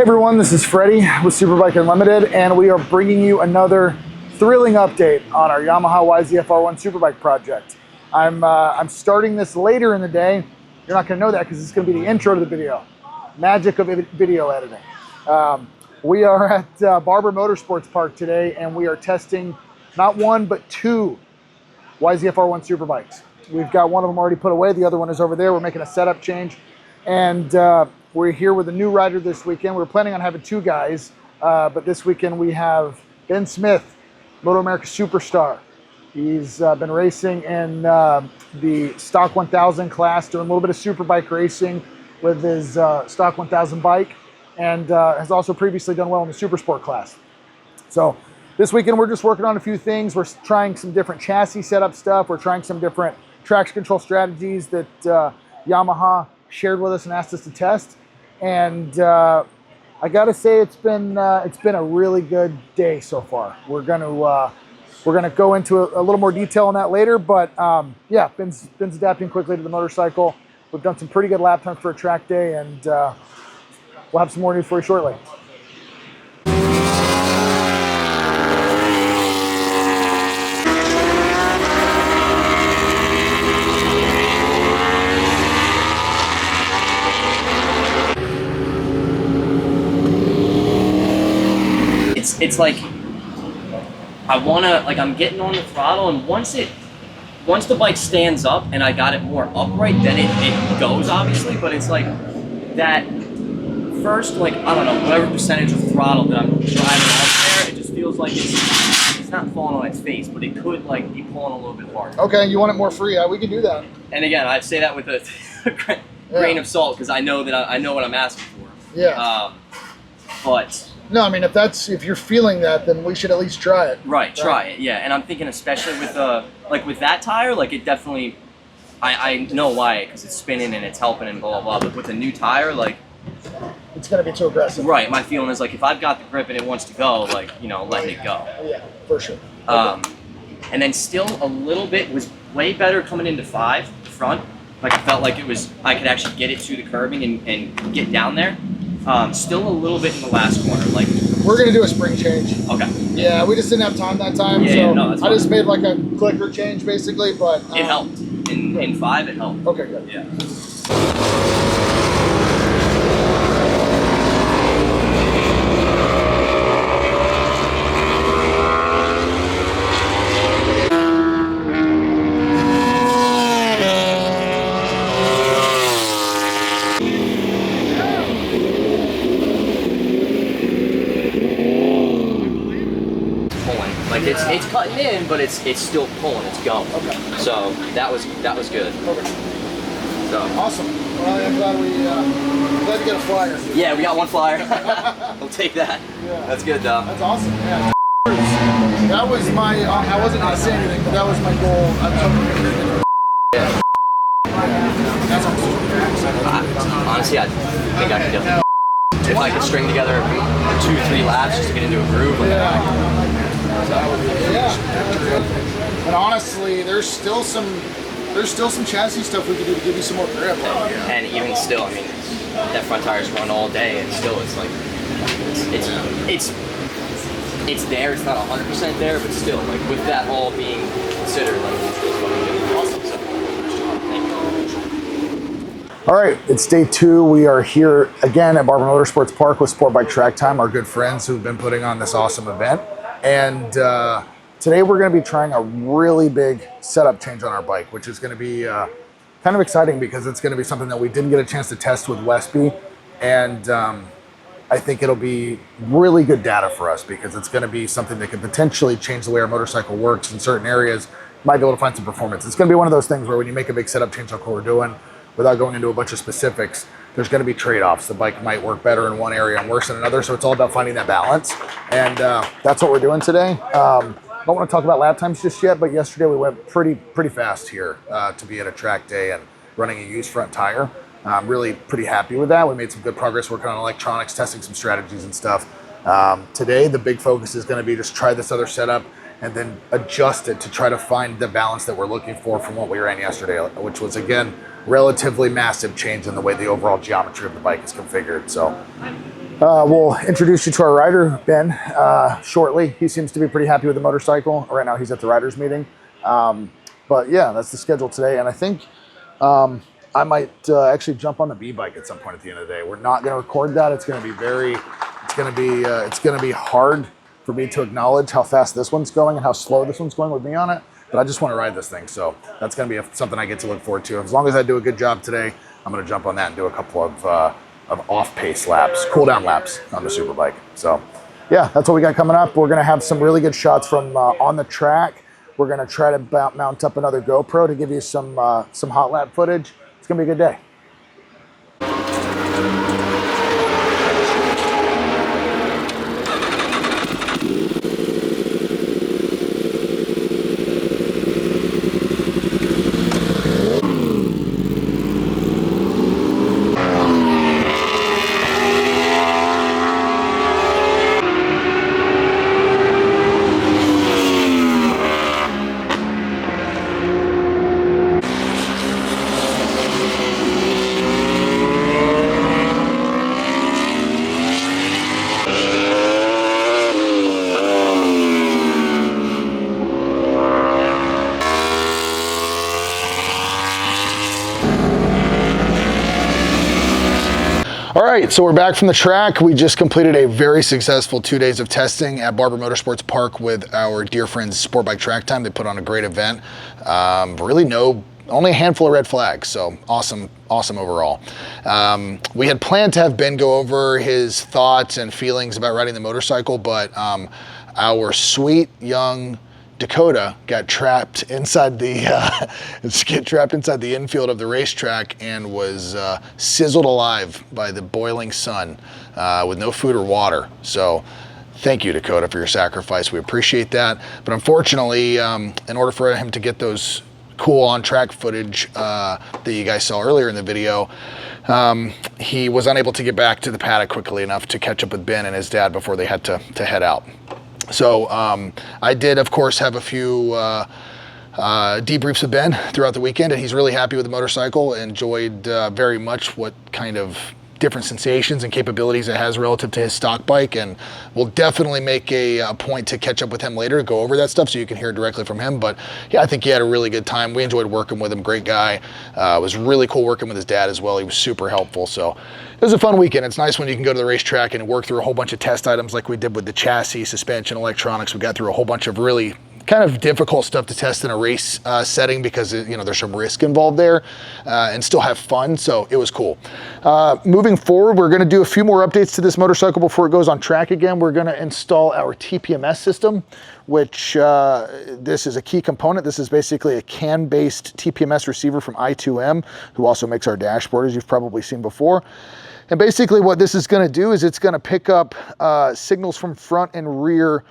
everyone, this is Freddie with Superbike Unlimited, and we are bringing you another thrilling update on our Yamaha YZF-R1 Superbike project. I'm starting this later in the day. You're not going to know that because it's going to be the intro to the video. Magic of video editing. We are at Barber Motorsports Park today, and we are testing not one but two YZF-R1 Superbikes. We've got one of them already put away. The other one is over there. We're making a setup change, and we're here with a new rider this weekend. We were planning on having two guys, but this weekend we have Ben Smith, MotoAmerica superstar. He's been racing in the Stock 1000 class, doing a little bit of superbike racing with his Stock 1000 bike, and has also previously done well in the Supersport class. So this weekend we're just working on a few things. We're trying some different chassis setup stuff. We're trying some different traction control strategies that Yamaha shared with us and asked us to test. And I gotta say, it's been a really good day so far. We're gonna go into a little more detail on that later, but yeah, Ben's adapting quickly to the motorcycle. We've done some pretty good lap times for a track day, and we'll have some more news for you shortly. It's like I'm getting on the throttle, and once the bike stands up and I got it more upright, then it goes, obviously. But it's like that first, like, I don't know, whatever percentage of throttle that I'm driving out there, it just feels like it's not falling on its face, but it could like be pulling a little bit harder. Okay, you want it more free? Yeah, we can do that. And again, I say that with a grain of salt, because I know that I know what I'm asking for. Yeah. But no, I mean, if you're feeling that, then we should at least try it. Right, try it, yeah. And I'm thinking, especially with with that tire, like, it definitely, I know why, because it's spinning and it's helping and blah blah blah. But with a new tire, like, it's gonna be too aggressive. Right. My feeling is, like, if I've got the grip and it wants to go, like, you know, letting it go. Yeah, for sure. And then still a little bit was way better coming into 5 front. Like, I felt like I could actually get it to the curbing and get down there. Still a little bit in the last corner. Like, we're gonna do a spring change. Okay. Yeah, we just didn't have time that time, yeah, so yeah, no, that's fine. I just made like a clicker change basically, but it helped. In 5, it helped. Okay, good. Yeah. It's cutting in, but it's still pulling. It's going. Okay. So that was good. Okay. So awesome. Well, I'm glad to get a flyer. Yeah, we got one flyer. We'll take that. Yeah. That's good, though. That's awesome. Yeah. That was my. I wasn't gonna say anything, but that was my goal. Yeah. That's awesome. Honestly, I think I could do it. If I could string together 2-3 laps just to get into a groove. Like yeah. And honestly, there's still some chassis stuff we could do to give you some more grip. And even still, I mean, that front tire's run all day, and still, it's like it's there. It's not 100% there, but still, like, with that all being considered, like, it's fucking good. Awesome. So, thank you. All right, it's day 2. We are here again at Barber Motorsports Park with Sport Bike Track Time, our good friends who've been putting on this awesome event. And today we're going to be trying a really big setup change on our bike, which is going to be kind of exciting because it's going to be something that we didn't get a chance to test with Westby. And I think it'll be really good data for us because it's going to be something that could potentially change the way our motorcycle works in certain areas. Might be able to find some performance. It's going to be one of those things where when you make a big setup change like what we're doing, without going into a bunch of specifics, there's going to be trade-offs. The bike might work better in one area and worse in another, so it's all about finding that balance. And that's what we're doing today. I don't want to talk about lap times just yet, but yesterday we went pretty fast here to be at a track day and running a used front tire. I'm really pretty happy with that. We made some good progress working on electronics, testing some strategies and stuff. Today, the big focus is going to be just try this other setup and then adjust it to try to find the balance that we're looking for from what we ran yesterday, which was, again, relatively massive change in the way the overall geometry of the bike is configured. So We'll introduce you to our rider, Ben, shortly. He seems to be pretty happy with the motorcycle. Right now he's at the riders meeting. But yeah, that's the schedule today. And I think I might actually jump on the B-bike at some point at the end of the day. We're not going to record that. It's going to be it's going to be hard for me to acknowledge how fast this one's going and how slow this one's going with me on it. But I just want to ride this thing. So that's going to be something I get to look forward to. As long as I do a good job today, I'm going to jump on that and do a couple of off-pace laps, cool-down laps on the Superbike. So yeah, that's what we got coming up. We're going to have some really good shots from on the track. We're going to try to mount up another GoPro to give you some hot lap footage. It's going to be a good day. All right, so we're back from the track. We just completed a very successful 2 days of testing at Barber Motorsports Park with our dear friends Sport Bike Track Time. They put on a great event. Only a handful of red flags, so awesome overall. We had planned to have Ben go over his thoughts and feelings about riding the motorcycle, but our sweet young Dakota got trapped inside the infield of the racetrack and was sizzled alive by the boiling sun with no food or water. So thank you, Dakota, for your sacrifice. We appreciate that. But unfortunately, in order for him to get those cool on-track footage that you guys saw earlier in the video, he was unable to get back to the paddock quickly enough to catch up with Ben and his dad before they had to head out. So I did, of course, have a few debriefs with Ben throughout the weekend, and he's really happy with the motorcycle. Enjoyed very much what kind of different sensations and capabilities it has relative to his stock bike, and we'll definitely make a point to catch up with him later to go over that stuff so you can hear directly from him. But yeah, I think he had a really good time. We enjoyed working with him. Great guy. It was really cool working with his dad as well. He was super helpful. So it was a fun weekend. It's nice when you can go to the racetrack and work through a whole bunch of test items like we did with the chassis, suspension, electronics. We got through a whole bunch of really kind of difficult stuff to test in a race setting because there's some risk involved there, and still have fun. So it was cool. Moving forward, we're going to do a few more updates to this motorcycle before it goes on track again. We're going to install our TPMS system, which this is a key component. This is basically a CAN-based TPMS receiver from i2M, who also makes our dashboard, as you've probably seen before. And basically what this is going to do is it's going to pick up signals from front and rear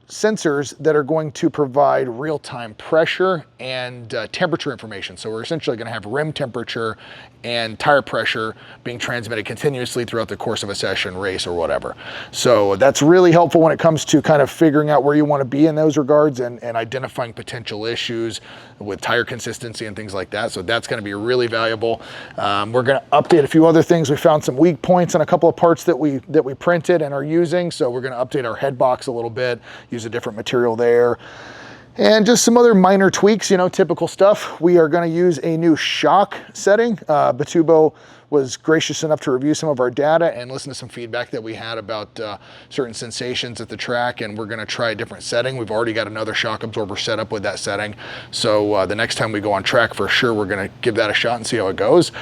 sensors that are going to provide real-time pressure and temperature information. So we're essentially going to have rim temperature and tire pressure being transmitted continuously throughout the course of a session, race, or whatever. So that's really helpful when it comes to kind of figuring out where you want to be in those regards and identifying potential issues with tire consistency and things like that. So that's going to be really valuable. We're going to update a few other things. We found some weak points on a couple of parts that we printed and are using. So we're going to update our head box a little bit, use a different material there, and just some other minor tweaks, typical stuff. We are going to use a new shock setting. Batubo was gracious enough to review some of our data and listen to some feedback that we had about certain sensations at the track, and we're going to try a different setting. We've already got another shock absorber set up with that setting, so the next time we go on track, for sure, we're going to give that a shot and see how it goes.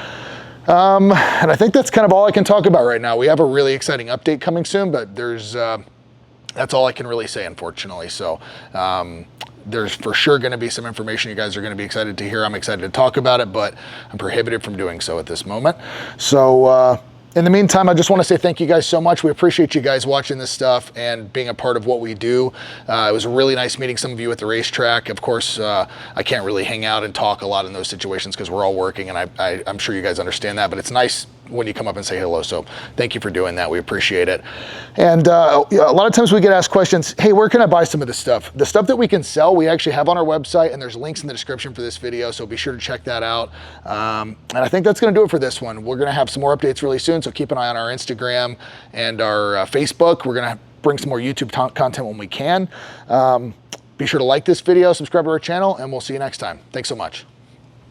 And I think that's kind of all I can talk about right now. We have a really exciting update coming soon, but that's all I can really say, unfortunately. So there's for sure going to be some information you guys are going to be excited to hear. I'm excited to talk about it, but I'm prohibited from doing so at this moment. So in the meantime, I just want to say thank you guys so much. We appreciate you guys watching this stuff and being a part of what we do. It was really nice meeting some of you at the racetrack. Of course, I can't really hang out and talk a lot in those situations because we're all working, and I'm sure you guys understand that, but it's nice when you come up and say hello. So thank you for doing that. We appreciate it. And a lot of times we get asked questions, hey, where can I buy some of this stuff? The stuff that we can sell, we actually have on our website, and there's links in the description for this video, so be sure to check that out. And I think that's gonna do it for this one. We're gonna have some more updates really soon, so keep an eye on our Instagram and our Facebook. We're gonna bring some more YouTube content when we can. Be sure to like this video, subscribe to our channel, and we'll see you next time. Thanks so much.